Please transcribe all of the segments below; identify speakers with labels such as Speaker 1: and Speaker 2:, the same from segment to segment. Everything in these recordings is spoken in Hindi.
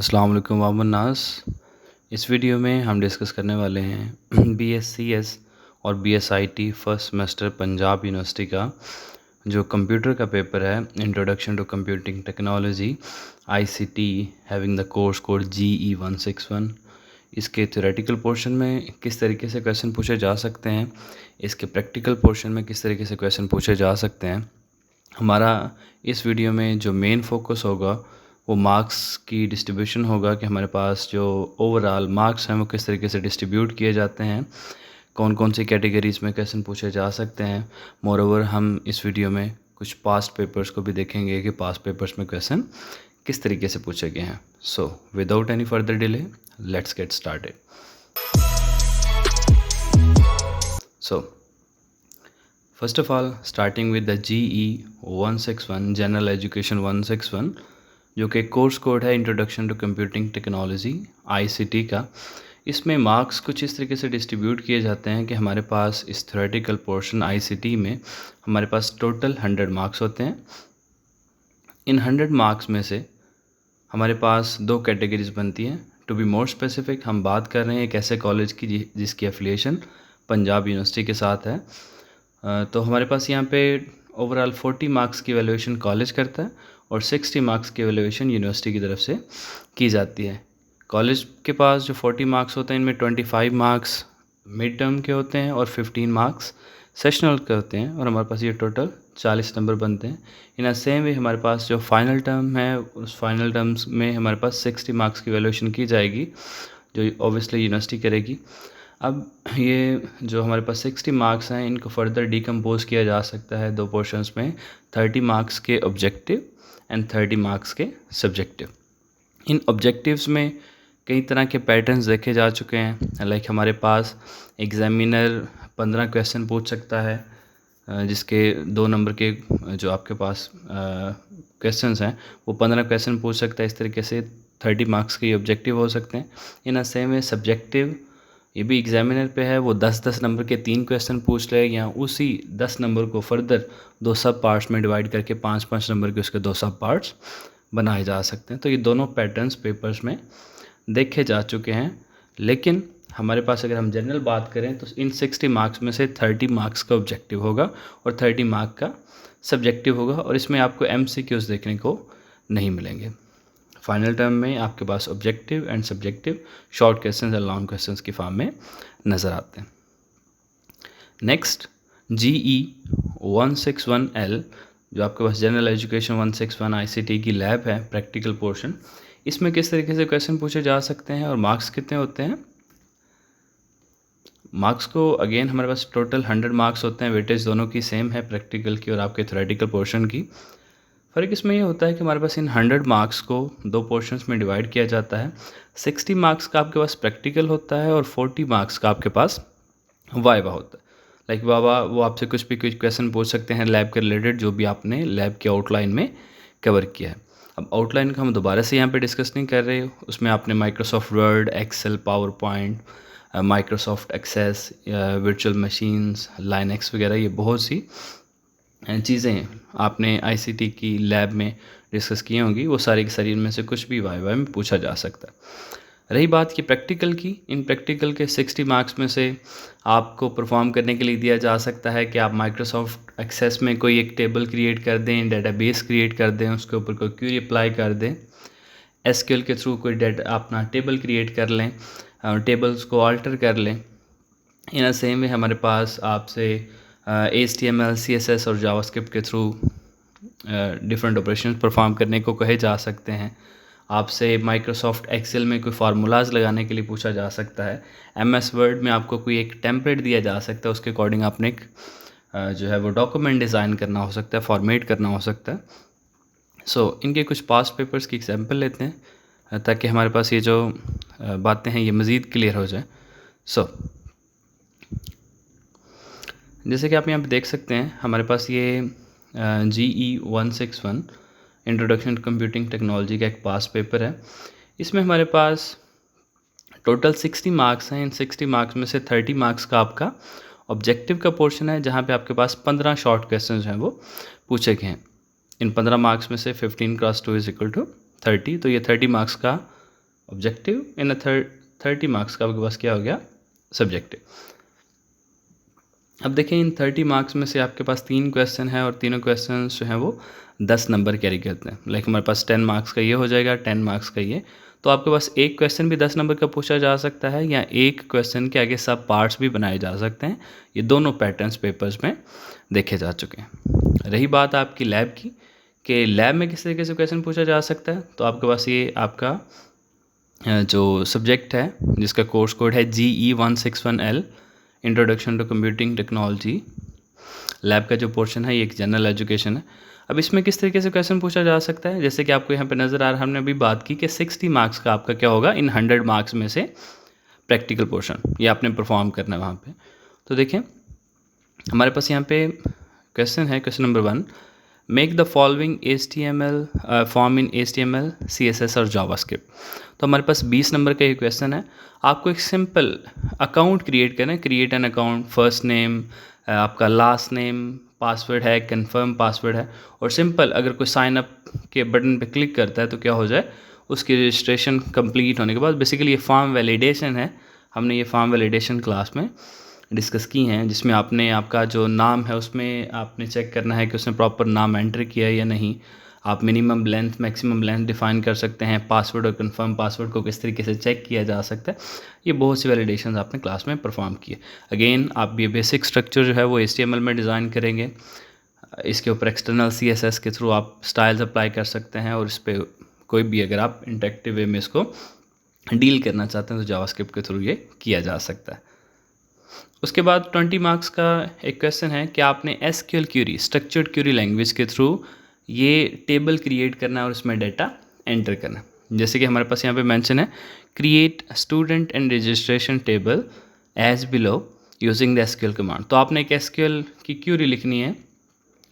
Speaker 1: अस्सलाम वालेकुम वामन्नास। इस वीडियो में हम डिस्कस करने वाले हैं BScs और BSIT first semester Punjab University का जो कंप्यूटर का पेपर है, introduction to computing technology ICT having the course code GE 161। इसके थ्योरेटिकल पोर्शन में किस तरीके से क्वेश्चन पूछे जा सकते हैं, इसके प्रैक्टिकल पोर्शन में किस तरीके से क्वेश्चन पूछे जा सकते हैं। हमारा इस वीडियो में जो मेन फोकस होगा वो मार्क्स की डिस्ट्रीब्यूशन होगा कि हमारे पास जो ओवरऑल मार्क्स हैं वो किस तरीके से डिस्ट्रीब्यूट किए जाते हैं, कौन कौन सी कैटेगरीज़ में क्वेश्चन पूछे जा सकते हैं। मोरओवर हम इस वीडियो में कुछ पास्ट पेपर्स को भी देखेंगे कि पास्ट पेपर्स में क्वेश्चन किस तरीके से पूछे गए हैं। So without any further delay let's get started. So first of all starting with the GE 161 general education 161 जो कि कोर्स कोड है introduction to computing technology ICT का। इसमें मार्क्स कुछ इस तरीके से डिस्ट्रीब्यूट किए जाते हैं कि हमारे पास इस थ्योरेटिकल पोर्शन ICT में हमारे पास टोटल 100 मार्क्स होते हैं। इन 100 मार्क्स में से हमारे पास दो कैटेगरीज बनती हैं। टू बी मोर स्पेसिफिक हम बात कर रहे हैं एक ऐसे कॉलेज की जिसकी एफिलिएशन पंजाब यूनिवर्सिटी के साथ है। तो हमारे पास यहाँ पे ओवरऑल 40 मार्क्स की वैल्यूएशन कॉलेज करता है और 60 मार्क्स की वैल्यूएशन यूनिवर्सिटी की तरफ से की जाती है। कॉलेज के पास जो 40 मार्क्स होते हैं इनमें 25 मार्क्स मिड टर्म के होते हैं और 15 मार्क्स सेशनल के होते हैं और हमारे पास ये टोटल 40 नंबर बनते हैं। इन अ सेम वे हमारे पास जो फाइनल टर्म है उस फाइनल टर्म्स में हमारे पास 60 मार्क्स की वैल्यूएशन की जाएगी जो ऑब्वियसली यूनिवर्सिटी करेगी। अब ये जो हमारे पास 60 मार्क्स हैं इनको फर्दर डिकम्पोज किया जा सकता है दो पोर्शंस में, 30 मार्क्स के ऑब्जेक्टिव एंड 30 मार्क्स के सब्जेक्टिव। इन ऑब्जेक्टिव्स में कई तरह के पैटर्न्स देखे जा चुके हैं। लाइक हमारे पास एग्जामिनर 15 क्वेश्चन पूछ सकता है जिसके 2 नंबर के जो आपके पास क्वेश्चंस हैं वो 15 क्वेश्चन पूछ सकता है। इस तरीके से 30 मार्क्स के ऑब्जेक्टिव हो सकते हैं। इन अ सेम वे सब्जेक्टिव ये भी एग्जामिनर पे है, वो 10-10 नंबर के 3 क्वेश्चन पूछ ले या उसी 10 नंबर को फर्दर 2 सब पार्ट्स में डिवाइड करके 5-5 नंबर के उसके 2 सब पार्ट्स बनाए जा सकते हैं। तो ये दोनों पैटर्न्स पेपर्स में देखे जा चुके हैं। लेकिन हमारे पास अगर हम जनरल बात करें तो इन 60 मार्क्स में से 30 मार्क्स का ऑब्जेक्टिव होगा और 30 मार्क का सब्जेक्टिव होगा और इसमें आपको MCQs देखने को नहीं मिलेंगे। फाइनल टर्म में आपके पास objective and subjective short questions and long questions की फॉर्म में नज़र आते हैं। नेक्स्ट GE 161L जो आपके पास जनरल एजुकेशन 161 ICT की लैब है, प्रैक्टिकल पोर्शन। इसमें किस तरीके से क्वेश्चन पूछे जा सकते हैं और मार्क्स कितने होते हैं। मार्क्स को अगेन हमारे पास टोटल 100 मार्क्स होते हैं। वेटेज दोनों की सेम है, प्रैक्टिकल की और आपके थ्योरेटिकल पोर्शन की। फ़र्क इसमें ये होता है कि हमारे पास इन 100 मार्क्स को दो पोर्शंस में डिवाइड किया जाता है। 60 मार्क्स का आपके पास प्रैक्टिकल होता है और 40 मार्क्स का आपके पास वाइवा होता है। लाइक वाइवा वो आपसे कुछ भी कुछ क्वेश्चन पूछ सकते हैं लैब के रिलेटेड जो भी आपने लैब के आउटलाइन में कवर किया है। अब आउटलाइन का हम दोबारा से यहाँ पे डिस्कस नहीं कर रहे, उसमें आपने Microsoft Word, Excel, PowerPoint, Microsoft Access, virtual machines, Linux वगैरह ये बहुत सी चीज़ें आपने ICT की लैब में डिस्कस की होंगी। वो सारी की सारी इनमें से कुछ भी वाइवा में पूछा जा सकता है। रही बात की प्रैक्टिकल की, इन प्रैक्टिकल के 60 मार्क्स में से आपको परफॉर्म करने के लिए दिया जा सकता है कि आप माइक्रोसॉफ्ट एक्सेस में कोई एक टेबल क्रिएट कर दें, डेटाबेस क्रिएट कर दें, उसके ऊपर कोई क्वेरी अप्लाई कर दें, SQL के थ्रू कोई अपना टेबल क्रिएट कर लें, टेबल्स को अल्टर कर लें। इन अ सेम वे हमारे पास आपसे HTML, CSS और जावास्क्रिप्ट के थ्रू डिफरेंट ऑपरेशंस परफॉर्म करने को कहे जा सकते हैं। आपसे माइक्रोसॉफ्ट एक्सेल में कोई फार्मूलाज लगाने के लिए पूछा जा सकता है। MS वर्ड में आपको कोई एक टेम्पलेट दिया जा सकता है, उसके अकॉर्डिंग आपने एक जो है वो डॉक्यूमेंट डिज़ाइन करना हो सकता है, फॉर्मेट करना हो सकता है। सो इनके कुछ पास्ट पेपर्स की एग्जांपल लेते हैं ताकि हमारे पास ये जो बातें हैं ये मज़ीद क्लियर हो जाए। सो जैसे कि आप यहाँ पे देख सकते हैं हमारे पास ये GE 161 introduction to computing technology का एक पास पेपर है। इसमें हमारे पास टोटल 60 मार्क्स हैं। इन 60 मार्क्स में से 30 मार्क्स का आपका ऑब्जेक्टिव का पोर्शन है जहाँ पे आपके पास 15 शॉर्ट क्वेश्चंस हैं वो पूछे गए हैं। इन 15 मार्क्स में से 15 × 2 = 30, तो ये 30 मार्क्स का ऑब्जेक्टिव इन अ 30 मार्क्स का आपके पास क्या हो गया, सब्जेक्टिव। अब देखें इन 30 मार्क्स में से आपके पास 3 क्वेश्चन है और तीनों क्वेश्चन जो हैं वो 10 नंबर कैरी करते हैं। लाइक हमारे पास 10 मार्क्स का ये हो जाएगा, 10 मार्क्स का ये। तो आपके पास एक क्वेश्चन भी 10 नंबर का पूछा जा सकता है या एक क्वेश्चन के आगे सब पार्ट्स भी बनाए जा सकते हैं। ये दोनों पैटर्न्स पेपर्स में देखे जा चुके हैं। रही बात आपकी लैब की, कि लैब में किस तरीके से क्वेश्चन पूछा जा सकता है, तो आपके पास ये आपका जो सब्जेक्ट है जिसका कोर्स कोड है GE161L introduction to computing technology, lab का जो पोर्शन है ये एक जनरल एजुकेशन है। अब इसमें किस तरीके से क्वेश्चन पूछा जा सकता है, जैसे कि आपको यहाँ पे नज़र आ रहा है, हमने अभी बात की कि 60 मार्क्स का आपका क्या होगा, इन 100 मार्क्स में से प्रैक्टिकल पोर्शन ये आपने परफॉर्म करना है वहाँ पे। तो देखें हमारे पास यहाँ पे क्वेश्चन है, question number 1, make the following HTML form in HTML, CSS और जावास्क्रिप्ट। तो हमारे पास 20 नंबर का ये क्वेश्चन है। आपको एक सिंपल अकाउंट क्रिएट करना है, create an account, first name, आपका लास्ट नेम, पासवर्ड है, कंफर्म पासवर्ड है, और सिंपल अगर कोई साइन अप के बटन पे क्लिक करता है तो क्या हो जाए, उसकी रजिस्ट्रेशन कंप्लीट होने के बाद बेसिकली ये फॉर्म वैलिडेशन है। हमने ये फॉर्म वैलिडेशन क्लास में डिस्कस की हैं, जिसमें आपने आपका जो नाम है उसमें आपने चेक करना है कि उसने प्रॉपर नाम एंटर किया है या नहीं। आप minimum length maximum length define कर सकते हैं। पासवर्ड और कंफर्म पासवर्ड को किस तरीके से चेक किया जा सकता है, ये बहुत सी वैलिडेशंस आपने क्लास में परफॉर्म किए। अगेन आप ये बेसिक स्ट्रक्चर जो है वो HTML में डिज़ाइन करेंगे। इसके ऊपर एक्सटर्नल CSS के थ्रू आप स्टाइल्स अप्लाई कर सकते हैं, और इस पर कोई भी अगर आप इंटरेक्टिव वे में इसको डील करना चाहते हैं तो जावास्क्रिप्ट के थ्रू ये किया जा सकता है। उसके बाद 20 मार्क्स का एक क्वेश्चन है कि आपने SQL query, structured query language के थ्रू ये टेबल क्रिएट करना है और उसमें डाटा एंटर करना है। जैसे कि हमारे पास यहाँ पे मेंशन है, create student and registration table as below using the SQL command. तो आपने एक SQL की क्यूरी लिखनी है,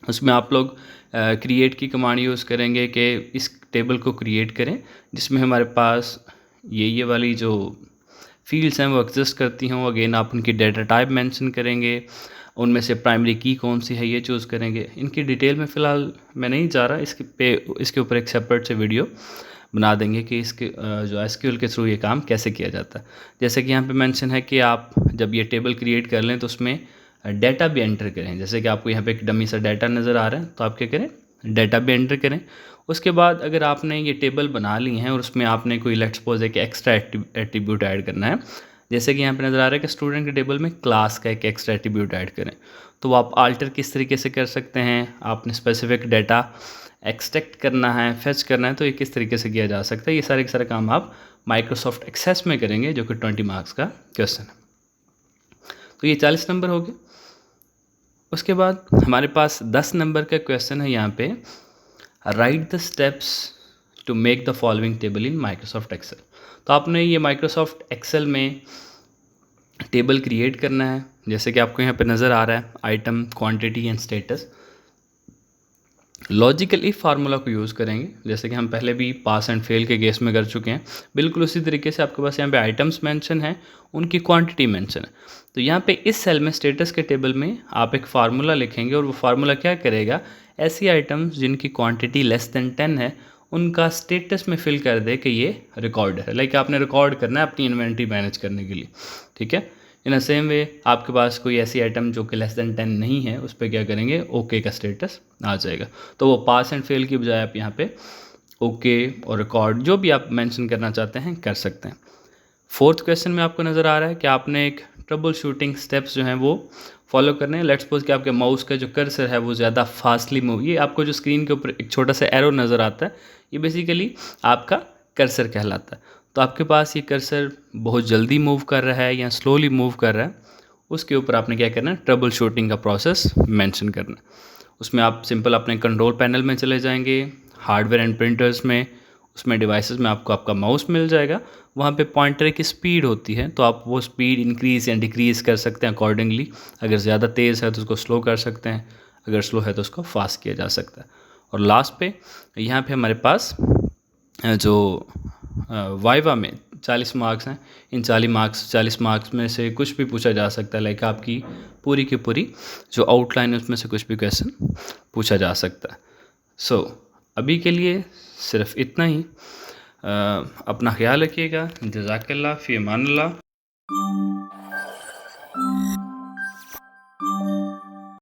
Speaker 1: उसमें आप लोग क्रिएट की कमांड यूज़ करेंगे कि इस टेबल को क्रिएट करें जिसमें हमारे पास ये वाली जो फील्ड्स हैं वो एग्जिस्ट करती हों। अगेन आप उनकी डेटा टाइप मेंशन करेंगे, उनमें से प्राइमरी की कौन सी है ये चूज़ करेंगे। इनकी डिटेल में फ़िलहाल मैं नहीं जा रहा, इसके ऊपर एक सेपरेट से वीडियो बना देंगे कि इसके जो SQL के थ्रू ये काम कैसे किया जाता है। जैसे कि यहाँ पे मेंशन है कि आप जब ये टेबल क्रिएट कर लें तो उसमें डाटा भी एंटर करें। जैसे कि आपको यहाँ पे एक डमी सा डाटा नज़र आ रहा है, तो आप क्या करें, डाटा भी एंटर करें। उसके बाद अगर आपने ये टेबल बना ली हैं और उसमें आपने कोई लेट्स सपोज एक एक्स्ट्रा एट्रीब्यूट ऐड करना है, जैसे कि यहाँ पे नज़र आ रहा है कि स्टूडेंट के टेबल में क्लास का एक एक्स्ट्रा एट्रीब्यूट ऐड करें, तो वो आप आल्टर किस तरीके से कर सकते हैं। आपने स्पेसिफिक डाटा एक्सट्रैक्ट करना है, फेच करना है, तो ये किस तरीके से किया जा सकता है। ये सारे के सारे काम आप माइक्रोसॉफ्ट एक्सेस में करेंगे, जो कि 20 मार्क्स का क्वेश्चन है। तो ये 40 नंबर हो गए। उसके बाद हमारे पास 10 नंबर का क्वेश्चन है यहाँ पे, write the steps to make the following table in Microsoft Excel. तो आपने ये माइक्रोसॉफ्ट एक्सेल में टेबल क्रिएट करना है, जैसे कि आपको यहाँ पे नज़र आ रहा है, item, quantity and status. Logical if formula को यूज़ करेंगे, जैसे कि हम पहले भी पास एंड फेल के केस में कर चुके हैं। बिल्कुल उसी तरीके से आपके पास यहाँ पे आइटम्स मेंशन है, उनकी क्वांटिटी मेंशन है। तो यहाँ पे इस सेल में स्टेटस के टेबल में आप एक फार्मूला लिखेंगे, और वो फार्मूला क्या करेगा, ऐसी आइटम्स जिनकी क्वांटिटी लेस देन 10 है उनका स्टेटस में फिल कर दे कि ये रिकॉर्ड है। लाइक आपने रिकॉर्ड करना है अपनी इन्वेंट्री मैनेज करने के लिए, ठीक है। इन अ सेम वे आपके पास कोई ऐसी आइटम जो कि लेस देन 10 नहीं है, उस पर क्या करेंगे, ओके का स्टेटस आ जाएगा। तो वो पास एंड फेल की बजाय आप यहाँ पे ओके और रिकॉर्ड जो भी आप मेंशन करना चाहते हैं कर सकते हैं। 4th क्वेश्चन में आपको नज़र आ रहा है कि आपने एक ट्रबल शूटिंग स्टेप्स जो हैं वो फॉलो करने हैं। लेट्स सपोज कि आपके माउस का जो कर्सर है वो ज़्यादा फास्टली मूव, ये आपको जो स्क्रीन के ऊपर एक छोटा सा एरो नज़र आता है, ये बेसिकली आपका कर्सर कहलाता है। तो आपके पास ये कर्सर बहुत जल्दी मूव कर रहा है या स्लोली मूव कर रहा है, उसके ऊपर आपने क्या करना है, ट्रबल शूटिंग का प्रोसेस मेंशन करना है। उसमें आप सिंपल अपने कंट्रोल पैनल में चले जाएंगे, हार्डवेयर एंड प्रिंटर्स में, उसमें डिवाइसेस में आपको आपका माउस मिल जाएगा। वहाँ पे पॉइंटर की स्पीड होती है, तो आप वो स्पीड इंक्रीज़ या डिक्रीज़ कर सकते हैं अकॉर्डिंगली। अगर ज़्यादा तेज़ है तो उसको स्लो कर सकते हैं, अगर स्लो है तो उसको फास्ट किया जा सकता है। और लास्ट पे यहाँ पे हमारे पास जो वाइवा में 40 मार्क्स हैं, इन 40 मार्क्स में से कुछ भी पूछा जा सकता है। लाइक आपकी पूरी की पूरी जो आउटलाइन है उसमें से कुछ भी क्वेश्चन पूछा जा सकता है। सो अभी के लिए सिर्फ इतना ही। अपना ख्याल रखिएगा। जज़ाकल्लाह फ़ी अमानिल्लाह।